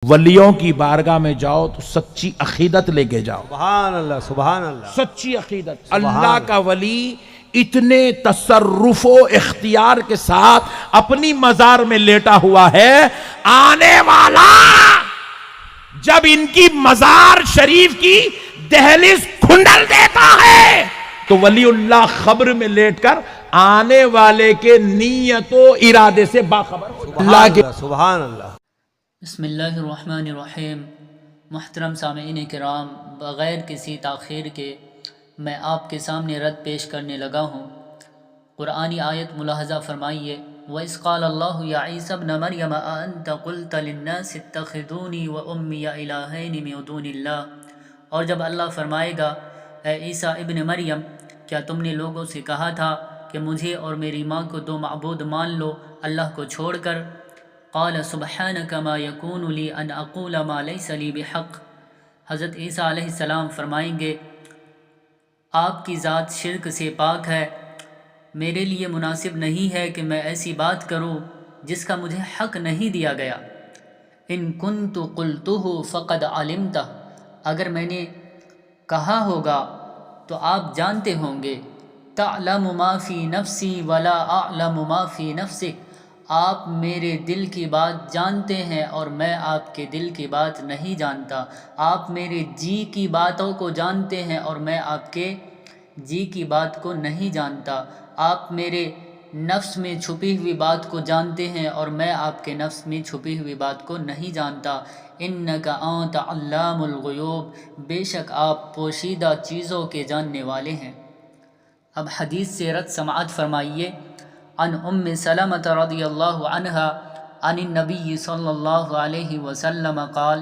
ولیوں کی بارگاہ میں جاؤ تو سچی عقیدت لے کے جاؤ، سبحان اللہ سبحان اللہ سچی عقیدت۔ اللہ کا ولی اتنے تصرف و اختیار کے ساتھ اپنی مزار میں لیٹا ہوا ہے، آنے والا جب ان کی مزار شریف کی دہلیز کھنڈل دیتا ہے تو ولی اللہ خبر میں لیٹ کر آنے والے کے نیت و ارادے سے باخبر ہو جاتا ہے۔ اللہ کے سبحان اللہ۔ بسم اللہ الرحمن الرحیم۔ محترم سامعین کرام، بغیر کسی تاخیر کے میں آپ کے سامنے رد پیش کرنے لگا ہوں۔ قرآنی آیت ملاحظہ فرمائیے، وَإِذْ قَالَ اللَّهُ يَا عِيسَى ابْنَ مَرْيَمَ أَأَنْتَ قُلْتَ لِلنَّاسِ اتَّخِذُونِي وَأُمِّيَ إِلَٰهَيْنِ مِن دُونِ اللَّهِ، اور جب اللہ فرمائے گا اے عیسیٰ ابن مریم، کیا تم نے لوگوں سے کہا تھا کہ مجھے اور میری ماں کو دو معبود مان لو اللہ کو چھوڑ کر؟ قال سبحانک ما یکون لی ان اقول ما لیس لی بحق۔ حضرت عیسیٰ علیہ السلام فرمائیں گے، آپ کی ذات شرک سے پاک ہے، میرے لیے مناسب نہیں ہے کہ میں ایسی بات کروں جس کا مجھے حق نہیں دیا گیا۔ ان کنت قلتہ فقد علمتہ، اگر میں نے کہا ہوگا تو آپ جانتے ہوں گے۔ تعلم ما فی نفسی ولا اعلم ما فی نفسک، آپ میرے دل کی بات جانتے ہیں اور میں آپ کے دل کی بات نہیں جانتا۔ آپ میرے جی کی باتوں کو جانتے ہیں اور میں آپ کے جی کی بات کو نہیں جانتا۔ آپ میرے نفس میں چھپی ہوئی بات کو جانتے ہیں اور میں آپ کے نفس میں چھپی ہوئی بات کو نہیں جانتا۔ انک انت علام الغیوب، بے شک آپ پوشیدہ چیزوں کے جاننے والے ہیں۔ اب حدیث سے رد سماعت فرمائیے۔ عن ام سلمۃ رضی اللہ عنہا عن النبی صلی اللہ علیہ وسلم قال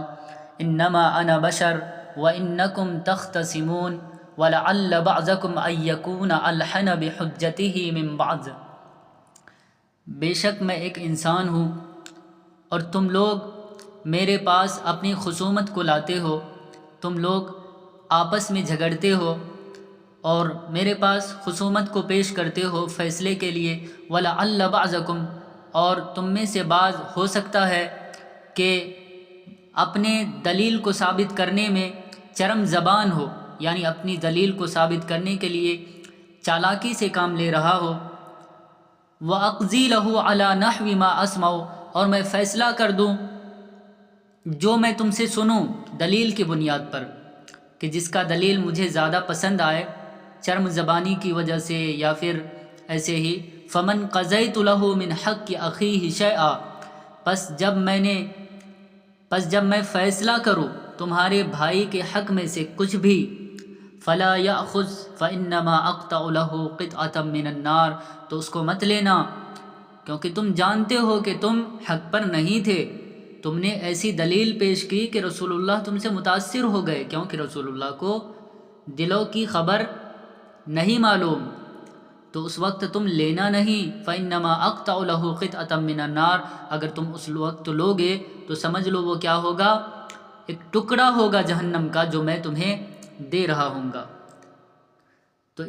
انما انا بشر وانکم تختصمون ولعل بعضکم ان یکون الحن بحجتہ من بعض، بے شک میں ایک انسان ہوں اور تم لوگ میرے پاس اپنی خصومت کو لاتے ہو، تم لوگ آپس میں جھگڑتے ہو اور میرے پاس خصومت کو پیش کرتے ہو فیصلے کے لیے۔ وَلَعَلَّ بَعْضَكُمْ، اور تم میں سے بعض ہو سکتا ہے کہ اپنے دلیل کو ثابت کرنے میں چرم زبان ہو، یعنی اپنی دلیل کو ثابت کرنے کے لیے چالاکی سے کام لے رہا ہو۔ وَأَقْضِي لَهُ عَلَى نَحْوِ مَا أَسْمَعُ، اور میں فیصلہ کر دوں جو میں تم سے سنوں دلیل کی بنیاد پر، کہ جس کا دلیل مجھے زیادہ پسند آئے چرم زبانی کی وجہ سے یا پھر ایسے ہی۔ فمن قضیت له من حق اخیہ شیئا، پس جب میں فیصلہ کروں تمہارے بھائی کے حق میں سے کچھ بھی، فلا یأخذ فانما اقطع له قطعة من النار، تو اس کو مت لینا کیونکہ تم جانتے ہو کہ تم حق پر نہیں تھے، تم نے ایسی دلیل پیش کی کہ رسول اللہ تم سے متاثر ہو گئے، کیونکہ رسول اللہ کو دلوں کی خبر نہیں معلوم، تو اس وقت تم لینا نہیں۔ فإنما أقطع له قطعة من النار، اگر تم اس وقت لوگے تو سمجھ لو وہ کیا ہوگا، ایک ٹکڑا ہوگا جہنم کا جو میں تمہیں دے رہا ہوں گا۔ تو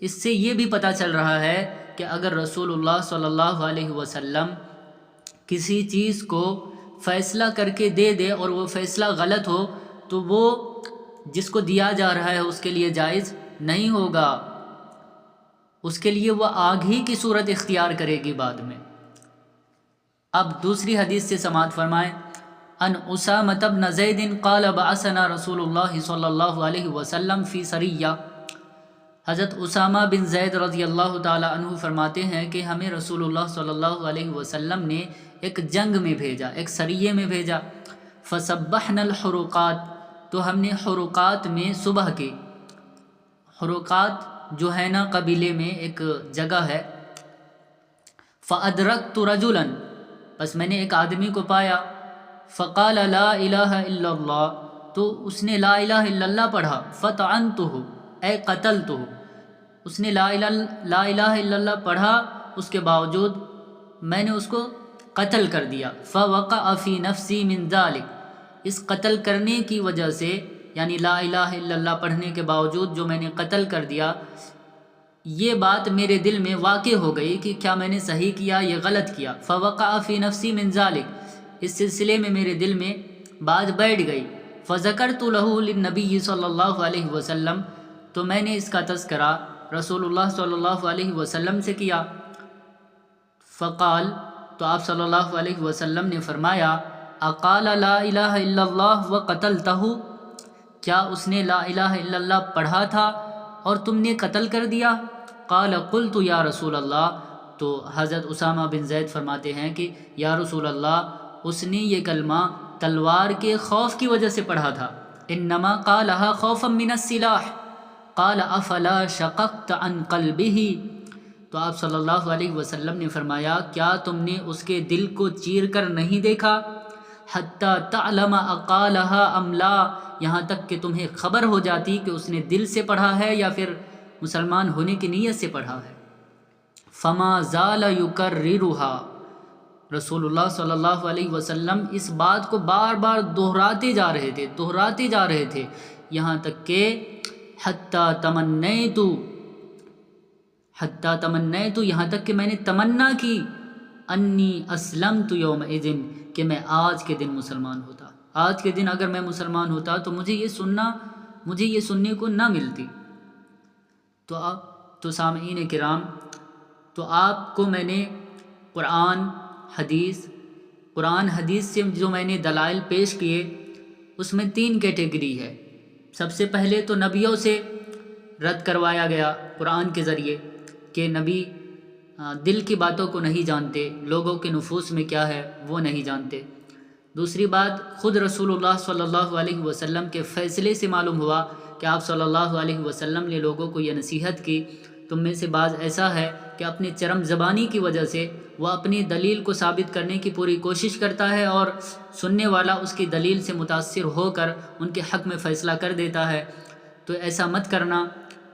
اس سے یہ بھی پتہ چل رہا ہے کہ اگر رسول اللہ صلی اللہ علیہ وسلم کسی چیز کو فیصلہ کر کے دے دے اور وہ فیصلہ غلط ہو تو وہ جس کو دیا جا رہا ہے اس کے لیے جائز نہیں ہوگا، اس کے لیے وہ آگ ہی کی صورت اختیار کرے گی بعد میں۔ اب دوسری حدیث سے سماعت فرمائیں۔ ان اسامۃ بن زید قال بعثنا رسول اللہ صلی اللہ علیہ وسلم فی سریہ، حضرت اسامہ بن زید رضی اللہ تعالی عنہ فرماتے ہیں کہ ہمیں رسول اللہ صلی اللہ علیہ وسلم نے ایک جنگ میں بھیجا، ایک سریے میں بھیجا۔ فسبحنا الحروقات، تو ہم نے حروقات میں صبح کی، حروقات جو ہے نا قبیلے میں ایک جگہ ہے۔ فَأَدْرَكْتُ رَجُلًا، بس میں نے ایک آدمی کو پایا۔ فَقَالَ لَا إِلَهَ إِلَّا اللَّهُ، تو اس نے لا الہ الا اللہ پڑھا۔ فَطَعَنْتُهُ اے قتلتُهُ، اس نے لا الہ الا اللہ پڑھا، اس کے باوجود میں نے اس کو قتل کر دیا۔ فَوَقَعَ فِي نَفْسِي مِنْ ذَلِكَ، اس قتل کرنے کی وجہ سے، یعنی لا الہ الا اللہ پڑھنے کے باوجود جو میں نے قتل کر دیا، یہ بات میرے دل میں واقع ہو گئی کہ کیا میں نے صحیح کیا یا غلط کیا۔ فوقع فی نفسی من ذلک، اس سلسلے میں میرے دل میں بات بیٹھ گئی۔ فذکرت لہ للنبی صلی اللہ علیہ وسلم، تو میں نے اس کا تذکرہ رسول اللہ صلی اللہ علیہ وسلم سے کیا۔ فقال، تو آپ صلی اللہ علیہ وسلم نے فرمایا، اقال لا الہ الا اللہ وقتلتہ، کیا اس نے لا الہ الا اللہ پڑھا تھا اور تم نے قتل کر دیا؟ قال قلت یا رسول اللہ، تو حضرت اسامہ بن زید فرماتے ہیں کہ یا رسول اللہ، اس نے یہ کلمہ تلوار کے خوف کی وجہ سے پڑھا تھا۔ انما قالها خوفا من السلاح قال افلا شققت عن قلبه، تو آپ صلی اللہ علیہ وسلم نے فرمایا، کیا تم نے اس کے دل کو چیر کر نہیں دیکھا؟ حتی تعلم اقالها ام لا، یہاں تک کہ تمہیں خبر ہو جاتی کہ اس نے دل سے پڑھا ہے یا پھر مسلمان ہونے کی نیت سے پڑھا ہے۔ فما زال یکررها، رسول اللہ صلی اللہ علیہ وسلم اس بات کو بار بار دہراتے جا رہے تھے یہاں تک کہ حتی تمنیت، یہاں تک کہ میں نے تمنا کی، انی اسلمت یومئذ، کہ میں آج کے دن مسلمان ہوتا، آج کے دن اگر میں مسلمان ہوتا تو مجھے یہ سننے کو نہ ملتی۔ تو سامعین کرام، تو آپ کو میں نے قرآن حدیث سے جو میں نے دلائل پیش کیے، اس میں 3 کیٹیگری ہے۔ سب سے پہلے تو نبیوں سے رد کروایا گیا قرآن کے ذریعے کہ نبی دل کی باتوں کو نہیں جانتے، لوگوں کے نفوس میں کیا ہے وہ نہیں جانتے۔ دوسری بات، خود رسول اللہ صلی اللہ علیہ وسلم کے فیصلے سے معلوم ہوا کہ آپ صلی اللہ علیہ وسلم نے لوگوں کو یہ نصیحت کی، تم میں سے بعض ایسا ہے کہ اپنی چرم زبانی کی وجہ سے وہ اپنی دلیل کو ثابت کرنے کی پوری کوشش کرتا ہے اور سننے والا اس کی دلیل سے متاثر ہو کر ان کے حق میں فیصلہ کر دیتا ہے۔ تو ایسا مت کرنا،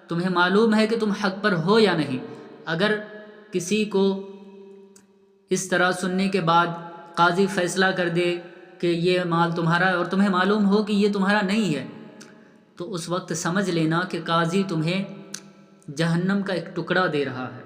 تمہیں معلوم ہے کہ تم حق پر ہو یا نہیں۔ اگر کسی کو اس طرح سننے کے بعد قاضی فیصلہ کر دے کہ یہ مال تمہارا ہے اور تمہیں معلوم ہو کہ یہ تمہارا نہیں ہے، تو اس وقت سمجھ لینا کہ قاضی تمہیں جہنم کا ایک ٹکڑا دے رہا ہے۔